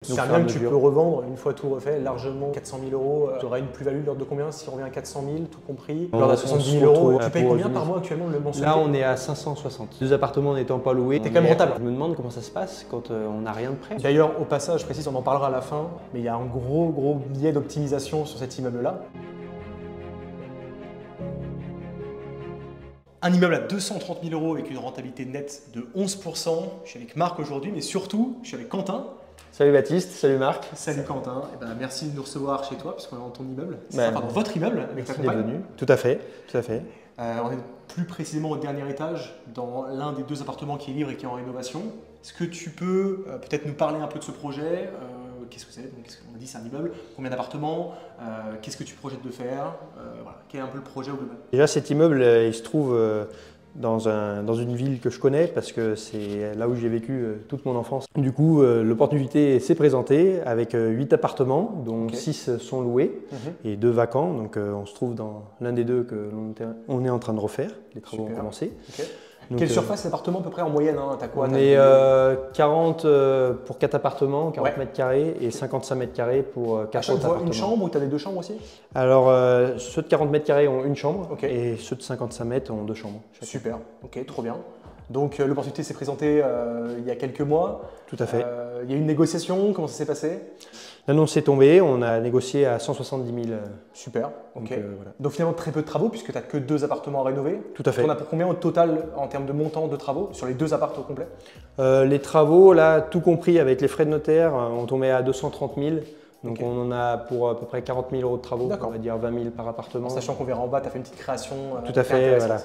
C'est un immeuble que tu peux revendre une fois tout refait, largement 400 000 euros. Tu auras une plus-value de l'ordre de combien si on revient à 400 000, tout compris? L'ordre à 70 000 euros. Tu payes combien par mois actuellement le mensualité? Là, on est à 560. 2 appartements n'étant pas loués. T'es quand même rentable. Je me demande comment ça se passe quand on n'a rien de prêt. D'ailleurs, au passage, je précise, on en parlera à la fin, mais il y a un gros biais d'optimisation sur cet immeuble-là. Un immeuble à 230 000 euros avec une rentabilité nette de 11%. Je suis avec Marc aujourd'hui, mais surtout, je suis avec Quentin. Salut Baptiste, salut Marc. Salut Quentin. Et ben, merci de nous recevoir chez toi, puisqu'on est dans ton immeuble. Bah, dans votre immeuble avec ta compagne. Bienvenue. Tout à fait, tout à fait. On est plus précisément au dernier étage, dans l'un des 2 appartements qui est libre et qui est en rénovation. Est-ce que tu peux peut-être nous parler un peu de ce projet? Qu'est-ce que c'est? Donc, on a dit c'est un immeuble. Combien d'appartements? Qu'est-ce que tu projettes de faire? Voilà. Quel est un peu le projet au global? Déjà, cet immeuble, il se trouve dans une ville que je connais parce que c'est là où j'ai vécu toute mon enfance. Du coup, l'opportunité s'est présentée avec 8 appartements, dont 6 sont loués et 2 vacants. Donc, on se trouve dans l'un des 2 que l'on est en train de refaire. Les travaux ont commencé. Donc, quelle surface d'appartement à peu près en moyenne hein? T'as quoi? On est 40 pour 4 appartements, 40 mètres carrés et 55 mètres carrés pour 4 autres appartements. Une chambre ou tu as des 2 chambres aussi? Alors, ceux de 40 mètres carrés ont une chambre et ceux de 55 mètres ont 2 chambres. Super, ok, trop bien. Donc l'opportunité s'est présentée il y a quelques mois. Tout à fait. Il y a eu une négociation, comment ça s'est passé? L'annonce est tombée, on a négocié à 170 000. Super, ok. Voilà. Donc finalement très peu de travaux puisque tu n'as que 2 appartements à rénover. Tout à fait. On a pour combien au total en termes de montant de travaux sur les 2 appartements au complet? Les travaux, là, tout compris avec les frais de notaire, on tombait à 230 000. Donc on en a pour à peu près 40 000 euros de travaux, on va dire 20 000 par appartement. En sachant qu'on verra en bas, tu as fait une petite création. Tout à fait, voilà.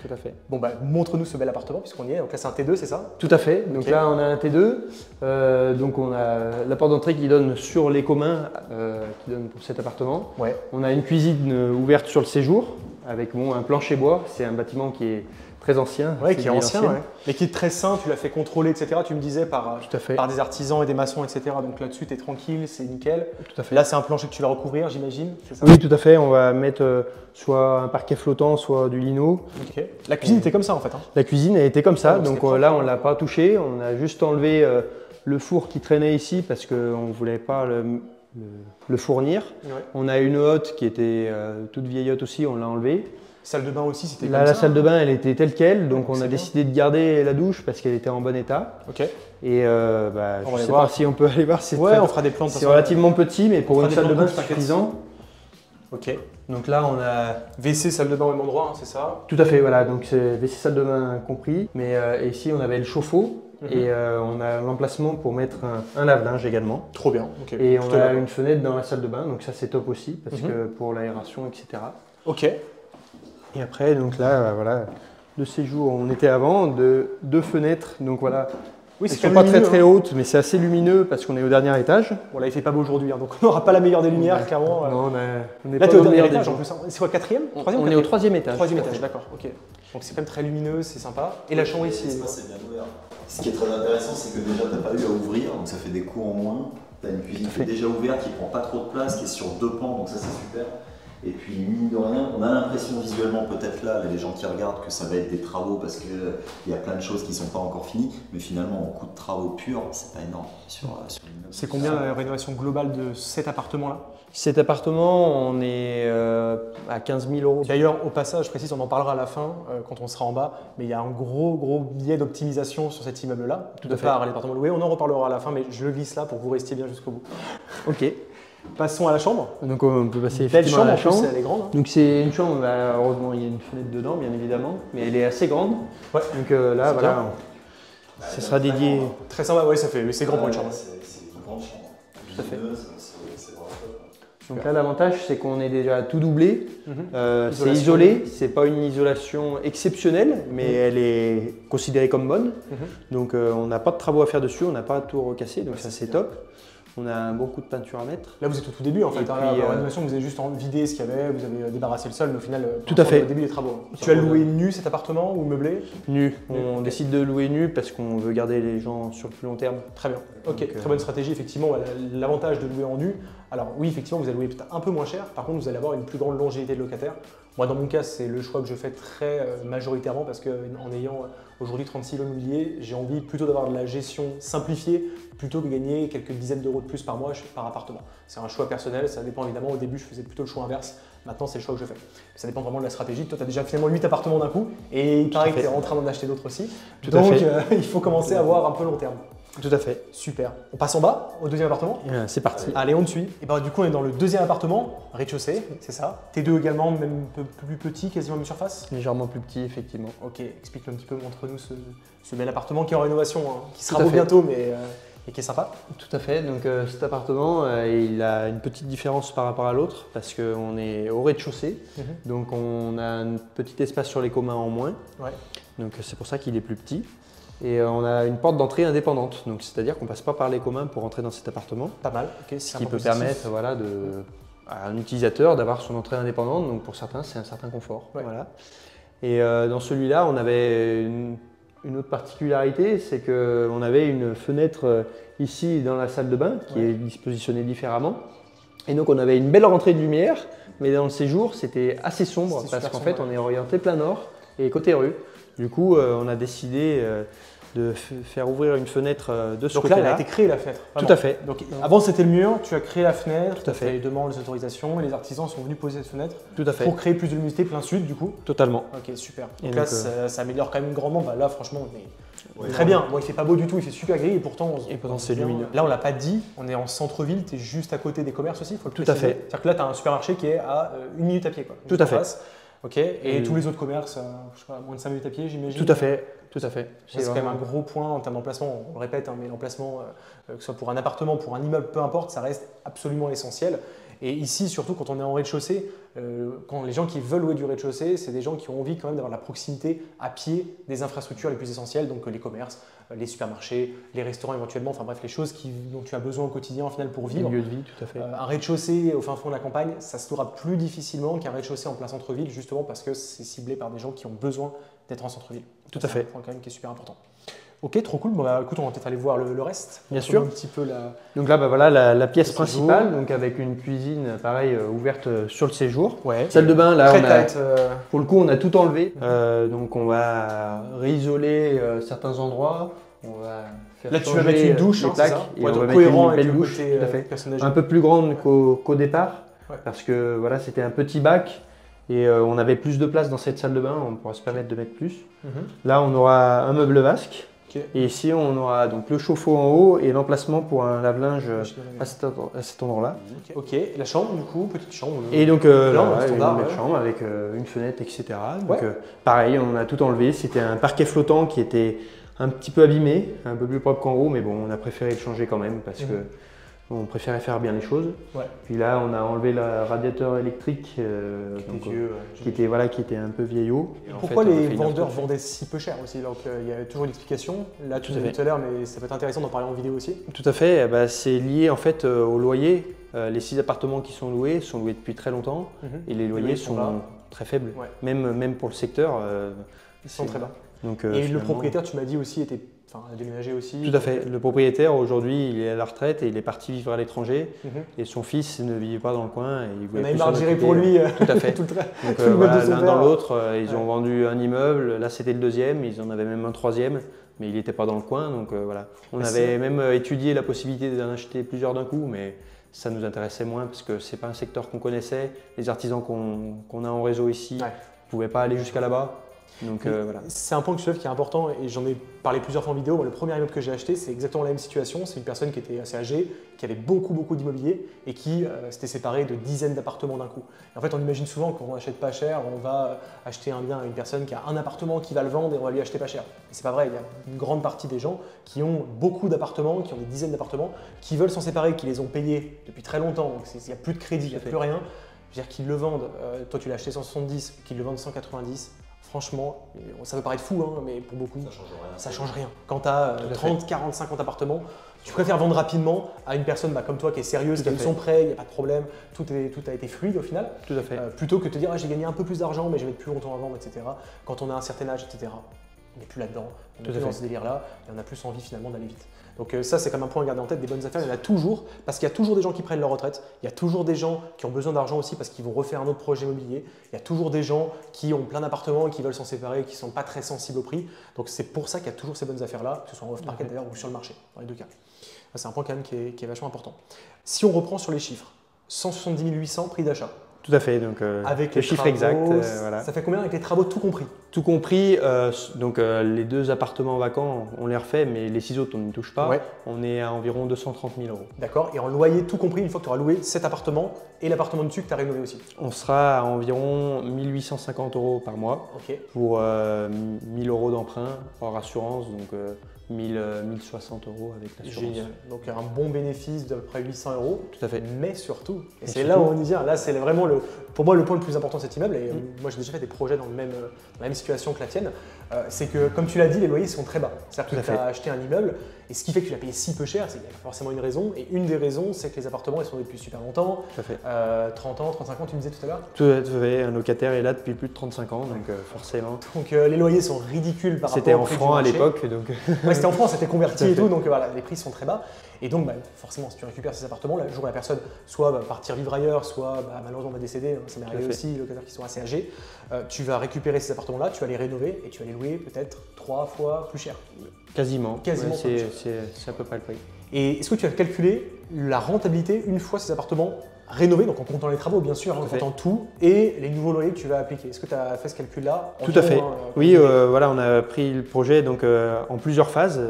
Tout à fait. Bon, bah, montre-nous ce bel appartement puisqu'on y est. Donc là, c'est un T2, c'est ça? Tout à fait. Donc là, on a un T2. Donc on a la porte d'entrée qui donne sur les communs, qui donne pour cet appartement. Ouais. On a une cuisine ouverte sur le séjour avec un plancher bois. C'est un bâtiment qui est très ancien. Oui, qui est ancien, mais qui est très sain. Tu l'as fait contrôler, etc. Tu me disais par des artisans et des maçons, etc. Donc là-dessus, tu es tranquille, c'est nickel. Tout à fait. Là, c'est un plancher que tu vas recouvrir, j'imagine? Oui, tout à fait. On va mettre soit un parquet flottant, soit du lino. La cuisine était comme ça en fait. Hein. La cuisine a été comme ça. Donc là, on ne l'a pas touché. On a juste enlevé le four qui traînait ici parce qu'on ne voulait pas le fournir. Ouais. On a une hotte qui était toute vieillotte aussi, on l'a enlevée. Salle de bain aussi, c'était comme ça. ça. La salle de bain, elle était telle quelle, donc on a décidé de garder la douche parce qu'elle était en bon état. Ok. Et je ne sais pas si on peut aller voir. On fera des plans. C'est relativement petit, mais pour une salle de bain, c'est suffisant. Ok. Donc là, on a WC, salle de bain au même endroit, hein, c'est ça? Tout à fait, voilà. Donc c'est WC, salle de bain compris. Mais ici, on avait le chauffe-eau. Et on a l'emplacement pour mettre un lave-linge également. Trop bien. Okay. Et on a une fenêtre dans la salle de bain, donc ça c'est top aussi parce que pour l'aération, etc. Ok. Et après, donc là, voilà, de séjour, on était avant, 2 fenêtres, donc voilà. Oui, elles ne sont pas très hautes, mais c'est assez lumineux parce qu'on est au dernier étage. Bon là, il fait pas beau aujourd'hui, hein, donc on n'aura pas la meilleure des lumières, clairement. Non, on est là, pas tu es au dernier étage en plus. C'est quoi, 4e? 3e? On est au 3e étage. 3e étage, d'accord. Ok. Donc c'est quand même très lumineux, c'est sympa. Et la chambre ici? C'est bien ouvert. Ce qui est très intéressant, c'est que déjà, tu n'as pas eu à ouvrir, donc ça fait des coûts en moins. Tu as une cuisine qui est déjà ouverte, qui ne prend pas trop de place, qui est sur 2 pans, donc ça c'est super. Et puis, mine de rien, on a l'impression visuellement, peut-être là, les gens qui regardent, que ça va être des travaux parce qu'il y a plein de choses qui ne sont pas encore finies. Mais finalement, en coût de travaux purs, c'est pas énorme sur l'immeuble. C'est combien la rénovation globale de cet appartement-là? Cet appartement, on est à 15 000 euros. D'ailleurs, au passage, je précise, on en parlera à la fin quand on sera en bas, mais il y a un gros biais d'optimisation sur cet immeuble-là. Tout à fait. Les appartements loués, on en reparlera à la fin, mais je le glisse là pour que vous restiez bien jusqu'au bout. Ok. Passons à la chambre. Donc on peut passer effectivement à la chambre. Elle est grande. Hein. Donc c'est une chambre, heureusement il y a une fenêtre dedans bien évidemment, mais elle est assez grande. Ouais. Donc là voilà, ça sera dédié. Très sympa, oui c'est grand pour une chambre. C'est une grande chambre. Tout à fait. C'est vraiment top. Donc là l'avantage c'est qu'on est déjà tout doublé, c'est isolé, c'est pas une isolation exceptionnelle, mais elle est considérée comme bonne. Donc on n'a pas de travaux à faire dessus, on n'a pas à tout recasser, donc ça c'est top. On a un bon coup de peinture à mettre. Là, vous êtes au tout début en fait. Puis, la rénovation, vous avez juste vidé ce qu'il y avait, vous avez débarrassé le sol, mais au final, tout à fait. Au début des travaux. Tu as loué nu cet appartement ou meublé? Nu. On décide de louer nu parce qu'on veut garder les gens sur le plus long terme. Très bien. Ok, donc, très bonne stratégie. Effectivement, l'avantage de louer en nu. Alors oui, effectivement, vous allez louer peut-être un peu moins cher. Par contre, vous allez avoir une plus grande longévité de locataire. Moi, dans mon cas, c'est le choix que je fais très majoritairement parce qu'en ayant aujourd'hui 36 lots immobiliers, j'ai envie plutôt d'avoir de la gestion simplifiée plutôt que gagner quelques dizaines d'euros de plus par mois par appartement. C'est un choix personnel, ça dépend évidemment. Au début, je faisais plutôt le choix inverse. Maintenant, c'est le choix que je fais. Ça dépend vraiment de la stratégie. Toi, tu as déjà finalement 8 appartements d'un coup et il paraît que tu es en train d'en acheter d'autres aussi. Donc, il faut commencer à voir un peu long terme. Tout à fait. Super. On passe en bas, au deuxième appartement. C'est parti. Allez, on te suit. Et bah, du coup, on est dans le deuxième appartement, rez-de-chaussée, c'est ça. T2 également, même un peu plus petit, quasiment même surface. Légèrement plus petit, effectivement. Ok, explique-nous un petit peu, montre-nous ce bel appartement qui est en rénovation, hein, qui sera beau bientôt, mais et qui est sympa. Tout à fait. Donc cet appartement, il a une petite différence par rapport à l'autre parce qu'on est au rez-de-chaussée. Donc on a un petit espace sur les communs en moins. Ouais. Donc c'est pour ça qu'il est plus petit. Et on a une porte d'entrée indépendante, donc c'est-à-dire qu'on ne passe pas par les communs pour entrer dans cet appartement. Pas mal, ok. Ce qui peut permettre à un utilisateur d'avoir son entrée indépendante, donc pour certains c'est un certain confort. Ouais. Voilà. Et dans celui-là, on avait une autre particularité, c'est qu'on avait une fenêtre ici dans la salle de bain qui est dispositionnée différemment. Et donc on avait une belle rentrée de lumière, mais dans le séjour c'était assez sombre parce qu'en fait on est orienté plein nord et côté rue. Du coup, on a décidé de faire ouvrir une fenêtre de ce côté-là. Donc là, elle a été créée la fenêtre. Tout à fait. Donc avant, c'était le mur, tu as créé la fenêtre, tu as fait les demandes, les autorisations, et les artisans sont venus poser cette fenêtre. Tout à fait. Pour créer plus de luminosité plein sud, du coup. Totalement. Ok, super. Et Donc là, ça améliore quand même grandement. Bah, là, franchement, on est très bien. Bon, il fait pas beau du tout, il fait super gris, et pourtant c'est lumineux. Là, on l'a pas dit, on est en centre-ville, tu es juste à côté des commerces aussi, il faut le préciser. Tout à fait. C'est-à-dire que là, tu as un supermarché qui est à 1 minute à pied, quoi. Tout à fait. Ok, et tous les autres commerces, je sais pas, moins de 5 minutes à pied, j'imagine. Tout à fait. Tout à fait. C'est quand même un gros point en termes d'emplacement, on le répète, hein, mais l'emplacement, que ce soit pour un appartement, pour un immeuble, peu importe, ça reste absolument essentiel. Et ici, surtout quand on est en rez-de-chaussée, quand les gens qui veulent louer du rez-de-chaussée, c'est des gens qui ont envie quand même d'avoir la proximité à pied des infrastructures les plus essentielles, donc les commerces, les supermarchés, les restaurants éventuellement, enfin bref, les choses dont tu as besoin au quotidien au final pour vivre. Lieu de vie, tout à fait. Un rez-de-chaussée au fin fond de la campagne, ça se louera plus difficilement qu'un rez-de-chaussée en plein centre-ville, justement parce que c'est ciblé par des gens qui ont besoin d'être en centre-ville. Tout à fait. C'est un point quand même qui est super important. Ok, trop cool. Bon, bah, écoute, on va peut-être aller voir le reste. Bien sûr. Un petit peu Donc là, bah, voilà la pièce principale, donc avec une cuisine, pareil, ouverte sur le séjour. Ouais. Salle de bain, là, pour le coup, on a tout enlevé. Donc on va réisoler certains endroits. On va faire là, tu vas mettre une douche, les plaques, et on va mettre cohérent une belle avec douche, le tout à fait. personnage. Un peu plus grande qu'au départ, parce que voilà, c'était un petit bac. Et on avait plus de place dans cette salle de bain, on pourra se permettre de mettre plus. Là, on aura un meuble vasque. Et ici, on aura donc le chauffe-eau en haut et l'emplacement pour un lave-linge à cet endroit-là. Ok, la chambre du coup, petite chambre. Et donc standard, une belle chambre avec une fenêtre, etc. Donc pareil, on a tout enlevé. C'était un parquet flottant qui était un petit peu abîmé, un peu plus propre qu'en haut, mais bon, on a préféré le changer quand même parce que on préférait faire bien les choses. Puis là, on a enlevé le radiateur électrique qui était un peu vieillot. Pourquoi les vendeurs vendaient si peu cher aussi? Donc il y a toujours une explication. Là, tu l'as dit tout à l'heure, mais ça peut être intéressant d'en parler en vidéo aussi. Tout à fait. Bah, c'est lié en fait au loyer. Les 6 appartements qui sont loués depuis très longtemps et les loyers sont très faibles. Même pour le secteur, ils sont très bas. Donc, et le propriétaire, tu m'as dit aussi, a déménagé aussi. Tout à fait. Le propriétaire, aujourd'hui, il est à la retraite et il est parti vivre à l'étranger. Et son fils ne vivait pas dans le coin. Et il voulait on a marre de gérer pour lui. Tout à fait. tout Donc voilà, l'un dans l'autre, ils ont vendu un immeuble. Là, c'était le deuxième. Ils en avaient même un troisième. Mais il n'était pas dans le coin. Donc voilà. On avait même étudié la possibilité d'en acheter plusieurs d'un coup. Mais ça nous intéressait moins parce que ce n'est pas un secteur qu'on connaissait. Les artisans qu'on a en réseau ici ne pouvaient pas aller jusqu'à là-bas. Donc voilà. C'est un point que tu soulèves qui est important et j'en ai parlé plusieurs fois en vidéo. Le premier immeuble que j'ai acheté, c'est exactement la même situation. C'est une personne qui était assez âgée, qui avait beaucoup d'immobilier et qui s'était séparée de dizaines d'appartements d'un coup. Et en fait, on imagine souvent qu'on n'achète pas cher, on va acheter un bien à une personne qui a un appartement qui va le vendre et on va lui acheter pas cher. Mais c'est pas vrai. Il y a une grande partie des gens qui ont beaucoup d'appartements, qui ont des dizaines d'appartements, qui veulent s'en séparer, qui les ont payés depuis très longtemps. Donc il n'y a plus de crédit, il n'y a plus rien. Je veux dire qu'ils le vendent. Toi, tu l'as acheté 170, qu'ils le vendent 190. Franchement, ça peut paraître fou, hein, mais pour beaucoup, ça change rien. Quand tu as 30, 40, 50 appartements, tu préfères vendre rapidement à une personne comme toi qui est sérieuse, qui a eu son prêt, il n'y a pas de problème, tout a été fluide au final. Tout à fait. Plutôt que de te dire j'ai gagné un peu plus d'argent, mais je vais mettre plus longtemps à vendre, etc. Quand on a un certain âge, etc. On n'est plus là-dedans, on n'est plus dans ce délire-là et on a plus envie finalement d'aller vite. Donc ça, c'est comme un point à garder en tête, des bonnes affaires, il y en a toujours, parce qu'il y a toujours des gens qui prennent leur retraite, il y a toujours des gens qui ont besoin d'argent aussi parce qu'ils vont refaire un autre projet immobilier, il y a toujours des gens qui ont plein d'appartements et qui veulent s'en séparer et qui ne sont pas très sensibles au prix. Donc c'est pour ça qu'il y a toujours ces bonnes affaires-là, que ce soit en off-market d'ailleurs ou sur le marché, dans les deux cas. C'est un point quand même qui est vachement important. Si on reprend sur les chiffres, 170 800 prix d'achat. Tout à fait, donc avec le chiffre travaux, exact. Voilà. Ça fait combien avec les travaux tout compris? Tout compris, donc les 2 appartements vacants, on les refait, mais les 6 autres, on ne touche pas. Ouais. On est à environ 230 000 euros. D'accord, et en loyer tout compris, une fois que tu auras loué cet appartement et l'appartement dessus que tu as rénové aussi? On sera à environ 1 850 euros par mois Ok. pour 1 000 euros d'emprunt hors assurance, donc 1060 euros avec l'assurance. Génial. Donc un bon bénéfice d'à peu près 800 euros. Tout à fait. Mais surtout, et Et c'est surtout- là où on y vient, là c'est vraiment pour moi le point le plus important de cet immeuble, et moi j'ai déjà fait des projets dans la même situation que la tienne, c'est que comme tu l'as dit, les loyers sont très bas. C'est-à-dire Tout à que tu as fait. acheté un immeuble, et ce qui fait que tu l'as payé si peu cher, c'est qu'il y a forcément une raison, et une des raisons c'est que les appartements ils sont depuis super longtemps, Tout à fait. 30 ans, 35 ans tu me disais tout à l'heure. Tout à fait. Un locataire est là depuis plus de 35 ans, donc forcément. Donc les loyers sont ridicules par rapport C'était au en prix du francs à marché. l'époque, donc Ouais, c'était en France, c'était converti Tout à et fait. tout, donc voilà, les prix sont très bas. Et donc, forcément, si tu récupères ces appartements, le jour où la personne soit va partir vivre ailleurs, soit malheureusement va décéder, hein, ça m'est arrivé fait. aussi, les locataires qui sont assez âgés, tu vas récupérer ces appartements-là, tu vas les rénover et tu vas les louer peut-être 3 fois plus cher. quasiment. Quasiment Ouais, pas plus c'est à peu près le prix. Et est-ce que tu as calculé la rentabilité une fois ces appartements rénovés, donc en comptant les travaux bien sûr, en Tout à fait. comptant tout, et les nouveaux loyers que tu vas appliquer? Est-ce que tu as fait ce calcul-là? Tout à fait. Environ, Oui, combien? voilà, on a pris le projet donc, en plusieurs phases.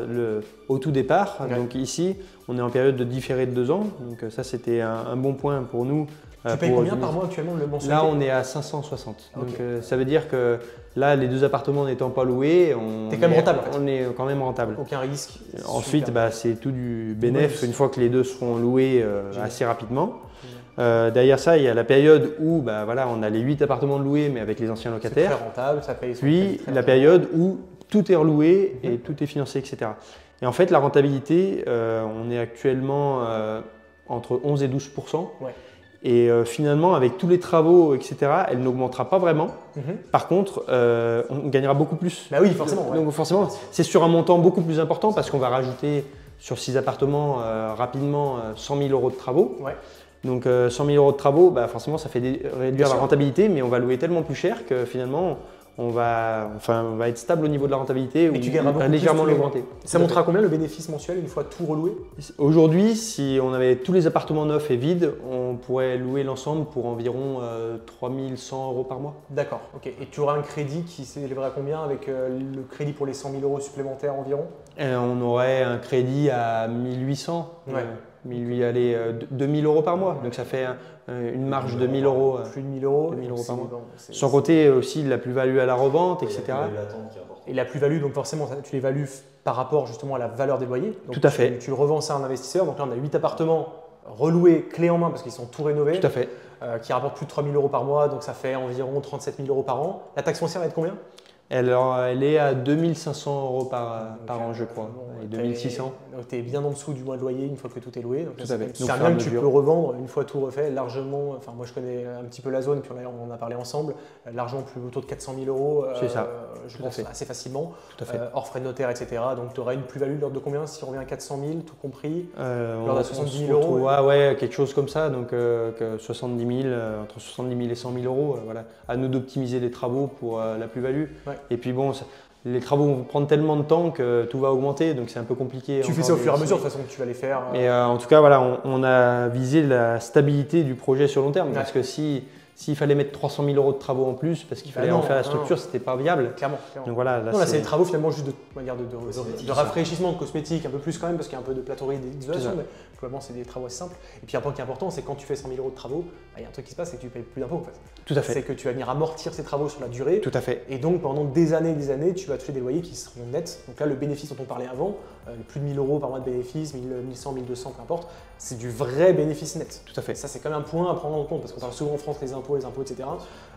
Au tout départ, Ok. donc ici, on est en période de différé de 2 ans. Donc ça, c'était un bon point pour nous. Tu payes combien par mois actuellement le mensualité? Là, on est à 560. Ok. Donc ça veut dire que là, les 2 appartements n'étant pas loués, on T'es quand même rentable, en fait. On est quand même rentable. Aucun risque. Ensuite, Super. c'est tout du bénéf bonus. une fois que les 2 seront loués Génial. assez rapidement. Derrière ça, il y a la période où voilà, on a les 8 appartements de loués, mais avec les anciens C'est locataires. très rentable, ça paye son Puis crédit très la rentable. période où tout est reloué et Mhm. tout est financé, etc. Et en fait, la rentabilité, on est actuellement entre 11 et 12%. Ouais. Et finalement, avec tous les travaux, etc., elle n'augmentera pas vraiment. Mhm. Par contre, on gagnera beaucoup plus. Bah oui, forcément. ouais. Donc forcément, c'est sur un montant beaucoup plus important parce qu'on va rajouter sur 6 appartements rapidement 100 000 euros de travaux. Ouais. Donc 100 000 euros de travaux, forcément, ça fait réduire la sûr. rentabilité, mais on va louer tellement plus cher que finalement, on va être stable au niveau de la rentabilité ou tu gagneras beaucoup plus légèrement tous les mois. l'augmenter. Ça montera combien le bénéfice mensuel une fois tout reloué? Aujourd'hui, si on avait tous les appartements neufs et vides, on pourrait louer l'ensemble pour environ 3 100 euros par mois. D'accord, ok. Et tu auras un crédit qui s'élèverait à combien avec le crédit pour les 100 000 euros supplémentaires environ? Et on aurait un crédit à 1800, Ouais. 2000 euros par mois. Donc ça fait une marge de 1000 euros. Plus de 1000 euros. 2000 euros donc par c'est- mois. bon, c'est- Sans compter aussi la plus-value à la revente, etc. Il y a l'attente qui est importante. Et la plus-value, donc forcément, tu les values par rapport justement à la valeur des loyers. Donc, Tout à fait. Tu le revends ça à un investisseur. Donc là, on a 8 appartements reloués clé en main parce qu'ils sont tout rénovés, Tout à fait. qui rapportent plus de 3 000 euros par mois. Donc ça fait environ 37 000 euros par an. La taxe foncière va être combien? Elle est à 2500 euros par Donc, an, je crois, bon, et 2600. Donc tu es bien en dessous du mois de loyer une fois que tout est loué. Donc Tout là, à fait. c'est Donc, un fur et à bien que tu mesure. peux revendre une fois tout refait largement. Enfin, moi je connais un petit peu la zone, puis on en a parlé ensemble. Largement plus autour de 400 000 euros. C'est ça. Je Tout à pense fait. assez facilement. Tout à fait. Hors frais de notaire, etc. Donc tu auras une plus-value de l'ordre de combien si on revient à 400 000, tout compris? On Lors de se 70 000 retrouve- euros, ouais, quelque chose comme ça, donc que 70 000, entre 70 000 et 100 000 euros. Voilà. À nous d'optimiser les travaux pour la plus-value. Ouais. Et puis bon, les travaux vont prendre tellement de temps que tout va augmenter, donc c'est un peu compliqué. Tu fais encore ça au fur et à de- mesure de toute façon que tu vas les faire. Mais en tout cas, voilà, on a visé la stabilité du projet sur long terme, Ouais. parce que s'il fallait mettre 300 000 euros de travaux en plus, parce qu'il Bah fallait non, en faire la non. structure, c'était pas viable. Clairement. clairement. Donc voilà, là, Non, là, c'est des travaux finalement juste de Cosmétique, rafraîchissement, de cosmétique, un peu plus quand même, parce qu'il y a un peu de plâtrerie et d'isolation, C'est ça. mais globalement, c'est des travaux assez simples. Et puis, un point qui est important, c'est quand tu fais 100 000 euros de travaux, il y a un truc qui se passe, c'est que tu payes plus d'impôts en fait. Tout à fait. C'est que tu vas venir amortir ces travaux sur la durée. Tout à fait. Et donc, pendant des années, tu vas toucher des loyers qui seront nets. Donc là, le bénéfice dont on parlait avant, plus de 1000 euros par mois de bénéfice, 1100, 1200, peu importe, c'est du vrai bénéfice net. Tout à fait. Ça, c'est quand même un point à prendre en compte parce qu'on parle souvent en France les impôts, etc.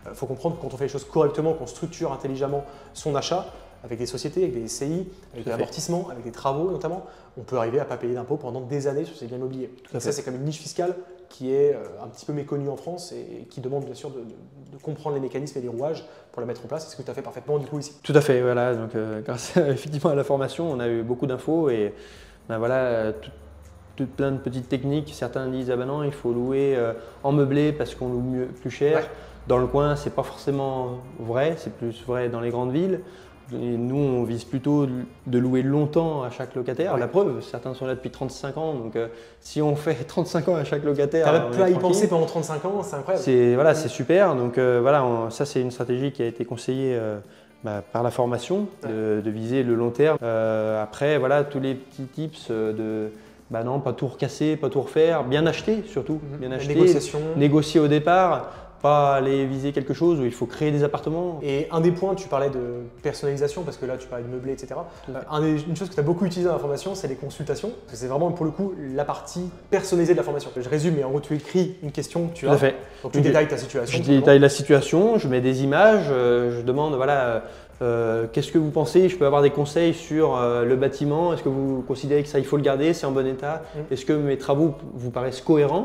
Il faut comprendre que quand on fait les choses correctement, qu'on structure intelligemment son achat, avec des sociétés, avec des SCI, avec des à fait. amortissements, avec des travaux notamment, on peut arriver à ne pas payer d'impôts pendant des années sur ces biens immobiliers. à Et ça, fait. c'est comme une niche fiscale qui est un petit peu méconnue en France et qui demande bien sûr de comprendre les mécanismes et les rouages pour la mettre en place. C'est ce que tu as fait parfaitement du coup ici. Tout à fait, voilà. Donc, grâce effectivement à la formation, on a eu beaucoup d'infos et ben voilà, plein de petites techniques. Certains disent ah ben non, il faut louer en meublé parce qu'on loue plus cher. Ouais. Dans le coin, c'est pas forcément vrai, c'est plus vrai dans les grandes villes. Et nous, on vise plutôt de louer longtemps à chaque locataire. Ouais. La preuve, certains sont là depuis 35 ans, donc si on fait 35 ans à chaque locataire, T'arrêtes on plus à est y penser tranquille. pendant 35 ans, c'est incroyable. Voilà, c'est super. Donc voilà, ça c'est une stratégie qui a été conseillée par la formation, de viser le long terme. Après, voilà, tous les petits tips non, pas tout recasser, pas tout refaire, bien acheter surtout, bien acheter, négocier au départ. Pas aller viser quelque chose où il faut créer des appartements. Et un des points, tu parlais de personnalisation, parce que là tu parlais de meublé, etc. Une chose que tu as beaucoup utilisée dans la formation, c'est les consultations. Parce que c'est vraiment pour le coup la partie personnalisée de la formation. Je résume, mais en gros tu écris une question que tu as. Tout à fait. Donc tu détailles ta situation. Je détaille la situation, je mets des images, je demande voilà, qu'est-ce que vous pensez? Je peux avoir des conseils sur le bâtiment. Est-ce que vous considérez que ça il faut le garder? C'est en bon état? Est-ce que mes travaux vous paraissent cohérents?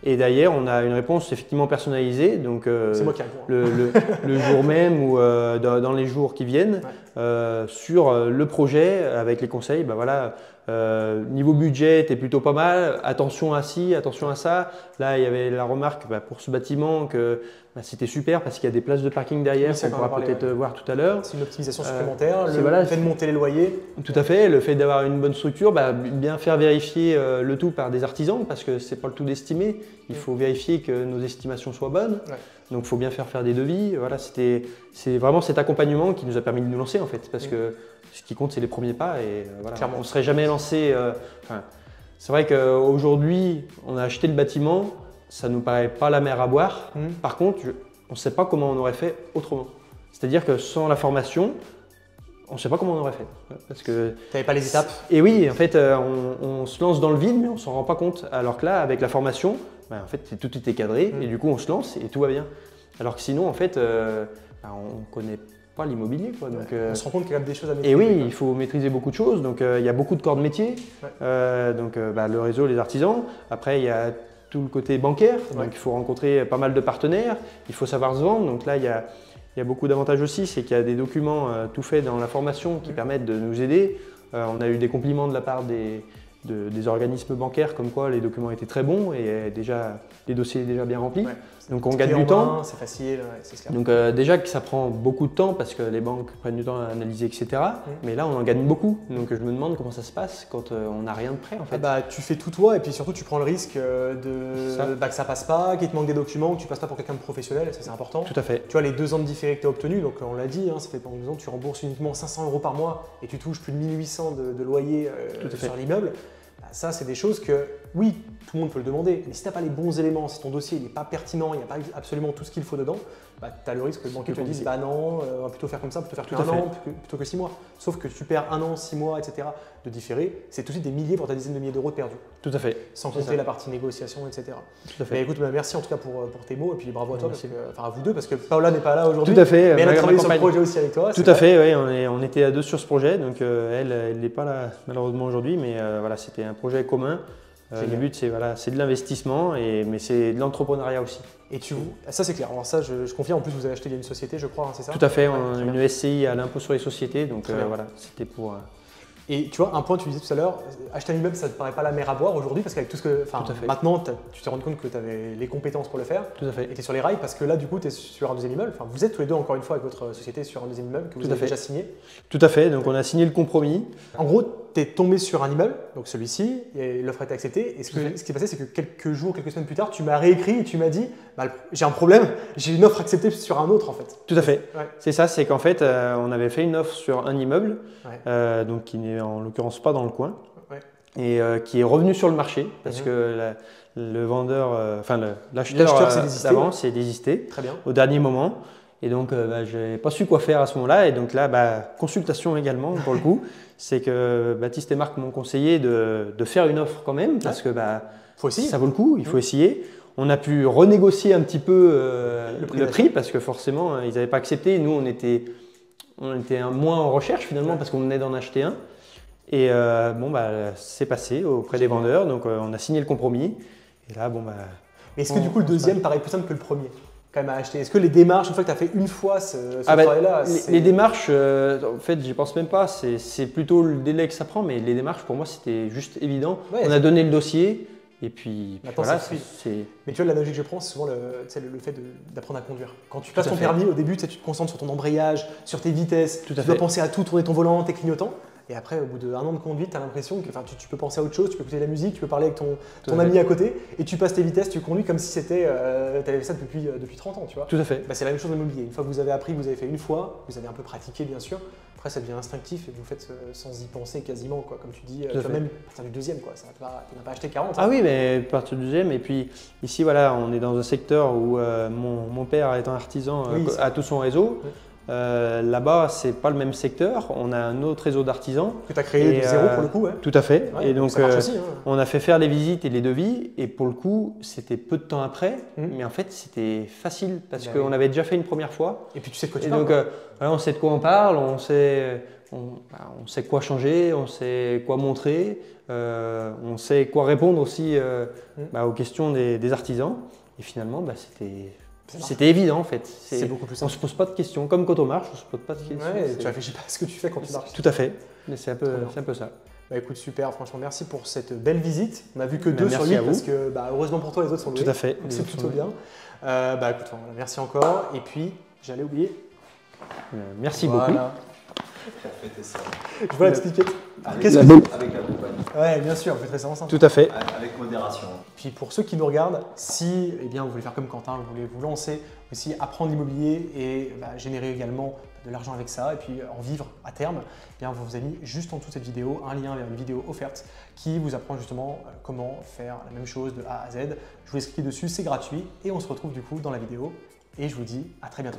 Et d'ailleurs, on a une réponse effectivement personnalisée, donc c'est moi qui réponds. le jour même ou dans les jours qui viennent, sur le projet avec les conseils. Voilà, niveau budget, t'es plutôt pas mal. Attention à ci, attention à ça. Là, il y avait la remarque pour ce bâtiment que c'était super parce qu'il y a des places de parking derrière qu'on pourra peut-être voir tout à l'heure. C'est une optimisation supplémentaire. Le fait de monter les loyers. Tout à fait. Le fait d'avoir une bonne structure, bien faire vérifier le tout par des artisans parce que c'est pas le tout d'estimer. Il faut vérifier que nos estimations soient bonnes. Donc, il faut bien faire des devis. Voilà, c'est vraiment cet accompagnement qui nous a permis de nous lancer en fait, parce que ce qui compte, c'est les premiers pas. Et voilà, on ne serait jamais lancé. C'est vrai qu'aujourd'hui, on a acheté le bâtiment. Ça ne nous paraît pas la mer à boire. Par contre, on ne sait pas comment on aurait fait autrement. C'est-à-dire que sans la formation, on ne sait pas comment on aurait fait. Parce que tu n'avais pas les étapes. Et oui, en fait, on se lance dans le vide, mais on ne s'en rend pas compte. Alors que là, avec la formation, en fait, tout était cadré et du coup, on se lance et tout va bien. Alors que sinon, en fait, on ne connaît pas l'immobilier. On se rend compte qu'il y a des choses à maîtriser. Et oui, il faut maîtriser beaucoup de choses. Donc, il y a beaucoup de corps de métier. Le réseau, les artisans. Après, il y a tout le côté bancaire. Donc, il faut rencontrer pas mal de partenaires. Il faut savoir se vendre. Donc là, il y a beaucoup d'avantages aussi. C'est qu'il y a des documents tout faits dans la formation qui permettent de nous aider. On a eu des compliments de la part des organismes bancaires comme quoi les documents étaient très bons et les dossiers déjà bien remplis. Donc on gagne du temps. C'est facile, c'est clair. Donc déjà que ça prend beaucoup de temps parce que les banques prennent du temps à analyser, etc. Mais là, on en gagne beaucoup. Donc je me demande comment ça se passe quand on n'a rien de prêt en fait. Tu fais tout toi et puis surtout tu prends le risque que ça passe pas, qu'il te manque des documents, que tu passes pas pour quelqu'un de professionnel, ça c'est important. Tout à fait. Tu vois les 2 ans de différé que tu as obtenus, donc on l'a dit, ça fait pendant 2 ans, tu rembourses uniquement 500 € par mois et tu touches plus de 1800 de loyer sur l'immeuble. Ça, c'est des choses que, oui, tout le monde peut le demander, mais si tu n'as pas les bons éléments, si ton dossier n'est pas pertinent, il n'y a pas absolument tout ce qu'il faut dedans, tu as le risque que le banquier te dise non, on va plutôt faire comme ça, plutôt faire un an plutôt que 6 mois. Sauf que tu perds 1 an, 6 mois, etc. de différé, c'est tout de suite des milliers, voire des dizaines de milliers d'euros de perdus. Tout à fait. Sans compter la partie négociation, etc. Tout à fait. Mais écoute, merci en tout cas pour tes mots et puis bravo à toi, à vous deux, parce que Paola n'est pas là aujourd'hui. Tout à fait. Mais elle a travaillé sur le projet aussi avec toi. Tout à fait, oui, on était à 2 sur ce projet, donc elle n'est pas là malheureusement aujourd'hui, mais voilà, c'était un projet commun. Le but, c'est de l'investissement, mais c'est de l'entrepreneuriat aussi. Et ça c'est clair, alors ça je confirme, en plus vous avez acheté une société je crois, c'est ça? Tout à fait, une SCI à l'impôt sur les sociétés, donc voilà, c'était pour… Et tu vois, un point tu disais tout à l'heure, acheter un immeuble ça ne te paraît pas la mer à boire aujourd'hui parce qu'avec tout ce que… Maintenant tu t'es rendu compte que tu avais les compétences pour le faire. Tout à fait. Et tu es sur les rails parce que là du coup tu es sur un deuxième immeuble, vous êtes tous les deux encore une fois avec votre société sur un deuxième immeuble que vous avez déjà signé. Tout à fait, donc on a signé le compromis. En gros, tu es tombé sur un immeuble, donc celui-ci, et l'offre a été acceptée. Et ce qui s'est passé, c'est que quelques semaines plus tard, tu m'as réécrit et tu m'as dit j'ai un problème, j'ai une offre acceptée sur un autre en fait. Tout à fait. C'est ça, c'est qu'en fait, on avait fait une offre sur un immeuble, donc qui n'est en l'occurrence pas dans le coin, et qui est revenu sur le marché parce que le vendeur, l'acheteur d'avant s'est désisté. Très bien. Au dernier moment. Et donc, je n'avais pas su quoi faire à ce moment-là. Et donc là, consultation également pour le coup. C'est que Baptiste et Marc m'ont conseillé de faire une offre quand même parce que ça vaut le coup, il faut essayer. On a pu renégocier un petit peu le prix parce que forcément, ils n'avaient pas accepté. Nous, on était moins en recherche finalement parce qu'on venait d'en acheter un. Et c'est passé auprès des vendeurs. Donc, on a signé le compromis. Et là, Mais est-ce que du coup, le deuxième paraît plus simple que le premier? quand même à acheter? Est-ce que les démarches, une fois que tu as fait une fois ce travail-là, les démarches, en fait, j'y pense même pas. C'est plutôt le délai que ça prend, mais les démarches, pour moi, c'était juste évident. Ouais, on a donné le dossier. Et puis maintenant, voilà, c'est… Mais tu vois, l'analogie que je prends, c'est souvent le fait d'apprendre à conduire. Quand tu passes ton permis, au début, tu te concentres sur ton embrayage, sur tes vitesses, tu dois penser à tout, tourner ton volant, tes clignotants. Et après, au bout d'un an de conduite, tu as l'impression que tu peux penser à autre chose, tu peux écouter de la musique, tu peux parler avec ton ami à côté, et tu passes tes vitesses, tu conduis comme si tu avais ça depuis 30 ans. Tu vois. Tout à fait. Bah, c'est la même chose dans l'immobilier. Une fois que vous avez appris, vous avez fait une fois, vous avez un peu pratiqué, bien sûr. Après, ça devient instinctif et vous le faites sans y penser quasiment, quoi. Comme tu dis, tu vas même à partir du deuxième, quoi. Tu n'as pas acheté 40. Ah oui, mais à partir du deuxième. Et puis ici, voilà, on est dans un secteur où mon père, étant artisan, a tout son réseau. Oui. Là-bas, c'est pas le même secteur. On a un autre réseau d'artisans. Que tu as créé de zéro pour le coup, ouais. Tout à fait. Ouais, et donc, ça marche aussi, hein. On a fait faire les visites et les devis. Et pour le coup, c'était peu de temps après. Mais en fait, c'était facile parce qu'on avait déjà fait une première fois. Et puis tu sais de quoi tu parles. Donc, voilà, on sait de quoi on parle. On sait quoi changer. On sait quoi montrer. On sait quoi répondre aussi aux questions des artisans. Et finalement, c'était évident en fait. C'est beaucoup plus simple. On ne se pose pas de questions. Comme quand on marche, on ne se pose pas de questions. Ouais, tu réfléchis pas à ce que tu fais quand tu marches. Tout à fait. C'est un peu ça. Bah écoute, super, franchement, merci pour cette belle visite. On n'a vu que 2 sur 8 parce que heureusement pour toi, les autres sont loués. Tout à fait. C'est plutôt bien. Écoute, merci encore. Et puis, j'allais oublier. Merci beaucoup. Je vois la petite étiquette. Avec la compagnie. Ouais, bien sûr, vous faites ça ensemble. Tout à fait. Avec modération. Puis pour ceux qui nous regardent, si vous voulez faire comme Quentin, vous voulez vous lancer, aussi apprendre l'immobilier et générer également de l'argent avec ça et puis en vivre à terme, vous vous avez mis juste en dessous de cette vidéo un lien vers une vidéo offerte qui vous apprend justement comment faire la même chose de A à Z. Je vous laisse cliquer dessus, c'est gratuit et on se retrouve du coup dans la vidéo et je vous dis à très bientôt.